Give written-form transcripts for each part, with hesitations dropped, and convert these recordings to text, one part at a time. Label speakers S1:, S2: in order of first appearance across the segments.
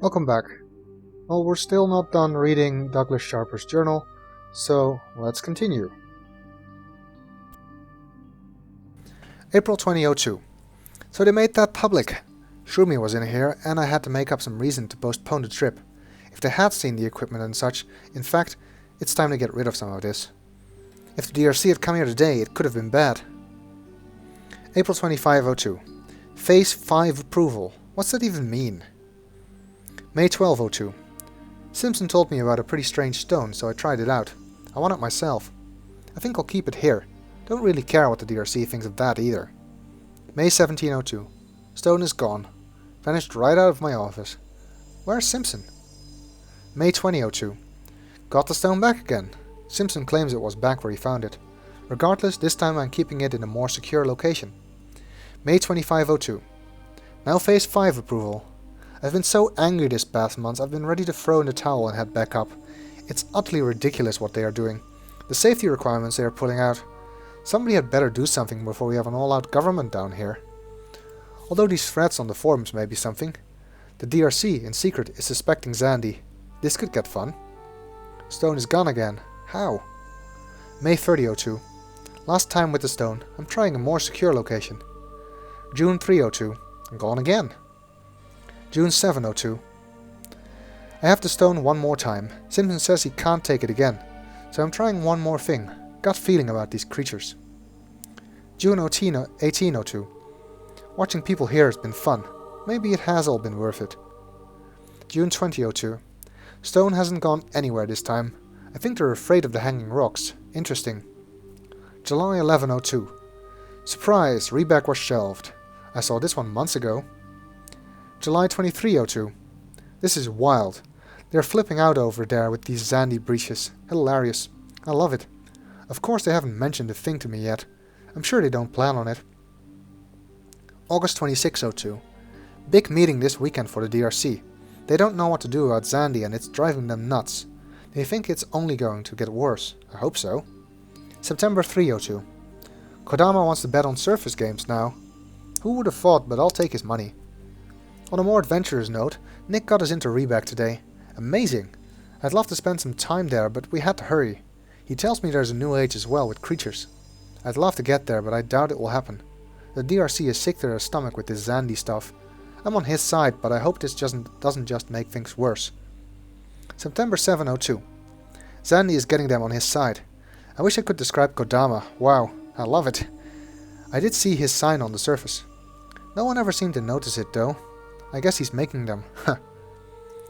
S1: Welcome back. Well, we're still not done reading Douglas Sharper's journal, so let's continue. April 2002. So they made that public. Shroomy was in here, and I had to make up some reason to postpone the trip. If they had seen the equipment and such, in fact, it's time to get rid of some of this. If the DRC had come here today, it could have been bad. April 2502. Phase 5 approval. What's that even mean? May 1202. Simpson told me about a pretty strange stone, so I tried it out. I want it myself. I think I'll keep it here. Don't really care what the DRC thinks of that either. May 1702. Stone is gone. Vanished right out of my office. Where's Simpson? May 2002. Got the stone back again. Simpson claims it was back where he found it. Regardless, this time I'm keeping it in a more secure location. May 2502. Now phase 5 approval. I've been so angry this past month, I've been ready to throw in the towel and head back up. It's utterly ridiculous what they are doing. The safety requirements they are putting out. Somebody had better do something before we have an all-out government down here. Although these threats on the forums may be something, the DRC in secret is suspecting Zandy. This could get fun. Stone is gone again. How? May 3002. Last time with the stone. I'm trying a more secure location. June 302. Gone again. June 702. I have the stone one more time. Simpson says he can't take it again. So I'm trying one more thing. Gut feeling about these creatures. June 1802. Watching people here has been fun. Maybe it has all been worth it. June 2002. Stone hasn't gone anywhere this time. I think they're afraid of the hanging rocks. Interesting. July 1102. Surprise! Reback was shelved. I saw this one months ago. July 2302. This is wild. They're flipping out over there with these Zandy breaches. Hilarious. I love it. Of course they haven't mentioned a thing to me yet. I'm sure they don't plan on it. August 2602. Big meeting this weekend for the DRC. They don't know what to do about Zandy and it's driving them nuts. They think it's only going to get worse. I hope so. September 302. Kodama wants to bet on Surface Games now. Who would have thought, but I'll take his money. On a more adventurous note, Nick got us into Reback today. Amazing! I'd love to spend some time there, but we had to hurry. He tells me there's a new age as well with creatures. I'd love to get there, but I doubt it will happen. The DRC is sick to their stomach with this Zandy stuff. I'm on his side, but I hope this doesn't just make things worse. September 702. Zandy is getting them on his side. I wish I could describe Kodama. Wow, I love it. I did see his sign on the surface. No one ever seemed to notice it though. I guess he's making them.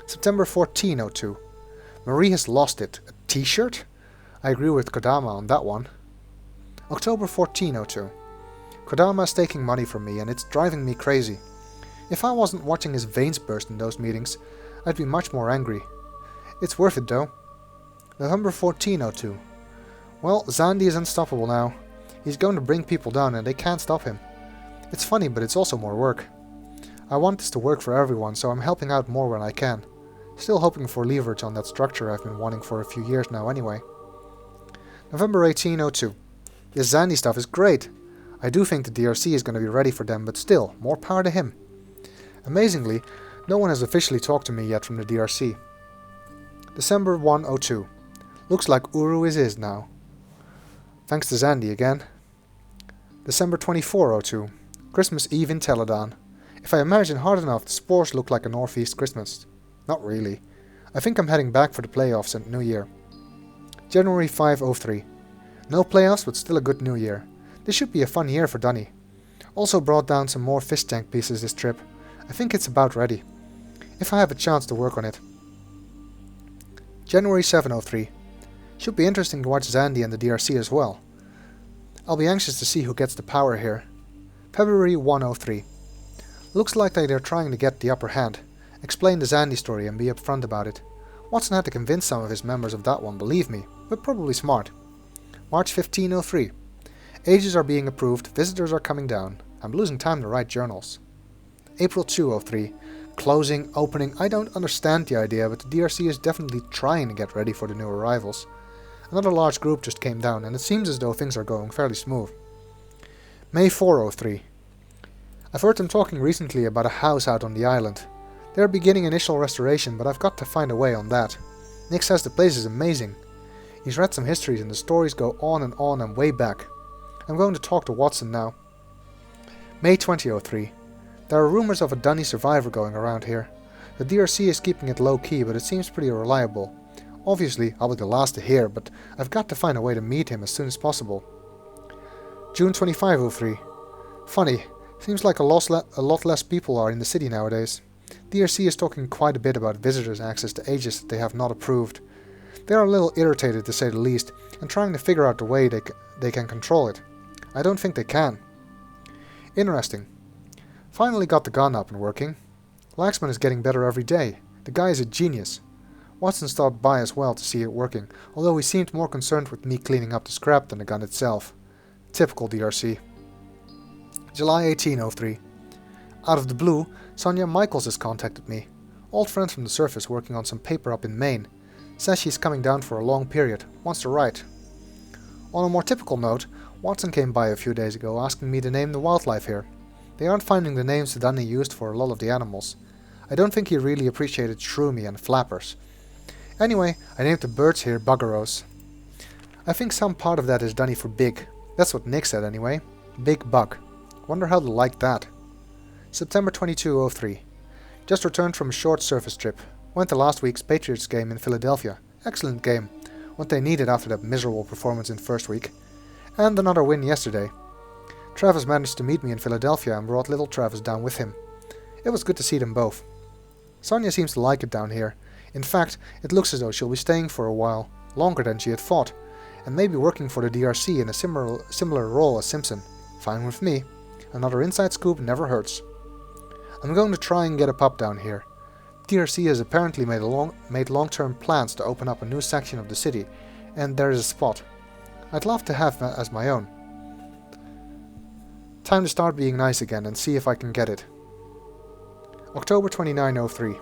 S1: September 1402. Marie has lost it. A t-shirt? I agree with Kodama on that one. October 1402. Kodama is taking money from me and it's driving me crazy. If I wasn't watching his veins burst in those meetings, I'd be much more angry. It's worth it though. November 1402. Well, Zandy is unstoppable now. He's going to bring people down and they can't stop him. It's funny, but it's also more work. I want this to work for everyone, so I'm helping out more when I can. Still hoping for leverage on that structure I've been wanting for a few years now anyway. November 1802. This Zandy stuff is great. I do think the DRC is going to be ready for them, but still, more power to him. Amazingly, no one has officially talked to me yet from the DRC. December 102. Looks like Uru is his now. Thanks to Zandy again. December 2402. Christmas Eve in Teledon. If I imagine hard enough, the spores look like a Northeast Christmas. Not really. I think I'm heading back for the playoffs and New Year. January 503. No playoffs, but still a good New Year. This should be a fun year for Dunny. Also brought down some more fish tank pieces this trip. I think it's about ready. If I have a chance to work on it. January 703. Should be interesting to watch Zandy and the DRC as well. I'll be anxious to see who gets the power here. February 103. Looks like they're trying to get the upper hand. Explain the Zandy story and be upfront about it. Watson had to convince some of his members of that one, believe me, but probably smart. March 1503. Ages are being approved, visitors are coming down. I'm losing time to write journals. April 203. Closing, opening, I don't understand the idea, but the DRC is definitely trying to get ready for the new arrivals. Another large group just came down, and it seems as though things are going fairly smooth. May 403. I've heard them talking recently about a house out on the island. They're beginning initial restoration, but I've got to find a way on that. Nick says the place is amazing. He's read some histories and the stories go on and way back. I'm going to talk to Watson now. May 2003. There are rumors of a Dunny survivor going around here. The DRC is keeping it low key, but it seems pretty reliable. Obviously, I'll be the last to hear, but I've got to find a way to meet him as soon as possible. June 2503. Funny, seems like a lot less people are in the city nowadays. DRC is talking quite a bit about visitors' access to ages that they have not approved. They are a little irritated, to say the least, and trying to figure out the way they can control it. I don't think they can. Interesting. Finally got the gun up and working. Laxman is getting better every day. The guy is a genius. Watson stopped by as well to see it working, although he seemed more concerned with me cleaning up the scrap than the gun itself. Typical DRC. July 1803. Out of the blue, Sonia Michaels has contacted me. Old friend from the surface working on some paper up in Maine. Says she's coming down for a long period, wants to write. On a more typical note, Watson came by a few days ago asking me to name the wildlife here. They aren't finding the names that Dunny used for a lot of the animals. I don't think he really appreciated shroomy and flappers. Anyway, I named the birds here buggeros. I think some part of that is Dunny for big. That's what Nick said anyway. Big bug. Wonder how they'll like that. September 2203. Just returned from a short surface trip. Went to last week's Patriots game in Philadelphia. Excellent game. What they needed after that miserable performance in first week. And another win yesterday. Travis managed to meet me in Philadelphia and brought little Travis down with him. It was good to see them both. Sonia seems to like it down here. In fact, it looks as though she'll be staying for a while, longer than she had thought, and maybe working for the DRC in a similar role as Simpson. Fine with me. Another inside scoop never hurts. I'm going to try and get a pub down here. DRC has apparently made long-term plans to open up a new section of the city, and there is a spot. I'd love to have that as my own. Time to start being nice again and see if I can get it. October 2903.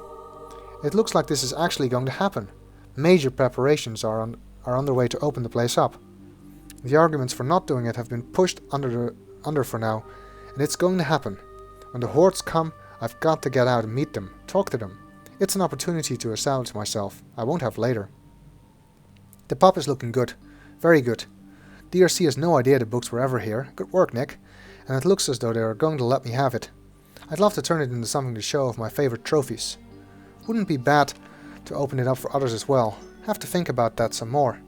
S1: It looks like this is actually going to happen. Major preparations are underway to open the place up. The arguments for not doing it have been pushed under for now, and it's going to happen. When the hordes come, I've got to get out and meet them, talk to them. It's an opportunity to establish myself. I won't have later. The pub is looking good. Very good. DRC has no idea the books were ever here. Good work, Nick. And it looks as though they are going to let me have it. I'd love to turn it into something to show of my favorite trophies. Wouldn't be bad to open it up for others as well. Have to think about that some more.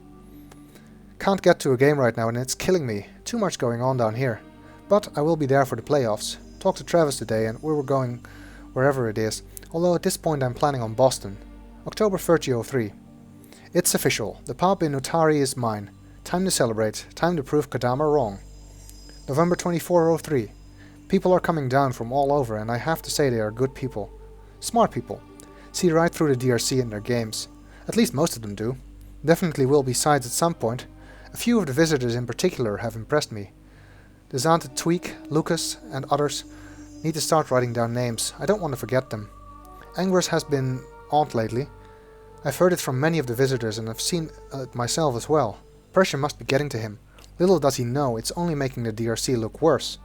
S1: Can't get to a game right now and it's killing me. Too much going on down here. But I will be there for the playoffs. Talked to Travis today and we were going wherever it is. Although at this point I'm planning on Boston. October 3003. It's official. The pub in Utari is mine. Time to celebrate. Time to prove Kadama wrong. November 2403. People are coming down from all over and I have to say they are good people. Smart people. See right through the DRC in their games. At least most of them do. Definitely will be sides at some point. A few of the visitors in particular have impressed me. Desante Tweak, Lucas, and others need to start writing down names. I don't want to forget them. Angers has been odd lately. I've heard it from many of the visitors and I've seen it myself as well. Pressure must be getting to him. Little does he know, it's only making the DRC look worse.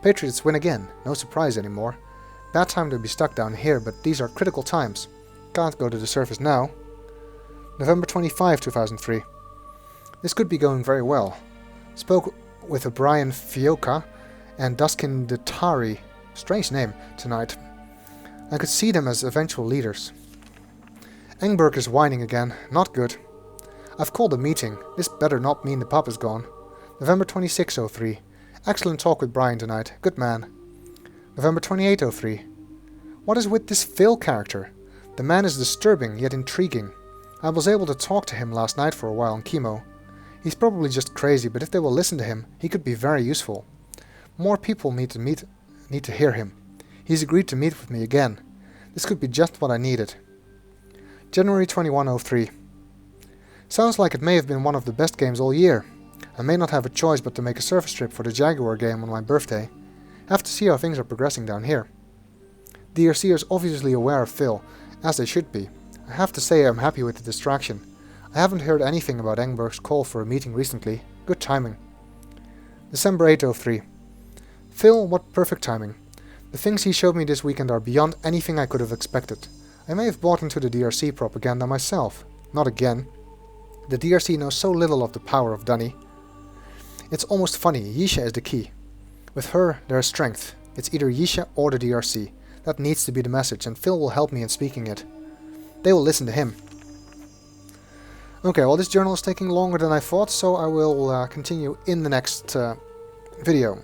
S1: Patriots win again, no surprise anymore. Bad time to be stuck down here, but these are critical times. Can't go to the surface now. November 25, 2003. This could be going very well. Spoke with O'Brien Fioka and Duskin Detari, strange name, tonight. I could see them as eventual leaders. Engberg is whining again, not good. I've called a meeting, this better not mean the pub is gone. November 2603. Excellent talk with Brian tonight, good man. November 2803. What is with this Phil character? The man is disturbing yet intriguing. I was able to talk to him last night for a while on chemo. He's probably just crazy, but if they will listen to him, he could be very useful. More people need to hear him. He's agreed to meet with me again. This could be just what I needed. January 2103. Sounds like it may have been one of the best games all year. I may not have a choice but to make a surface trip for the Jaguar game on my birthday. Have to see how things are progressing down here. DRC is obviously aware of Phil, as they should be. I have to say I'm happy with the distraction. I haven't heard anything about Engberg's call for a meeting recently. Good timing. December 803. Phil, what perfect timing. The things he showed me this weekend are beyond anything I could have expected. I may have bought into the DRC propaganda myself. Not again. The DRC knows so little of the power of Dunny. It's almost funny, Yisha is the key. With her, there is strength. It's either Yisha or the DRC. That needs to be the message, and Phil will help me in speaking it. They will listen to him. Okay, well, this journal is taking longer than I thought, so I will continue in the next video.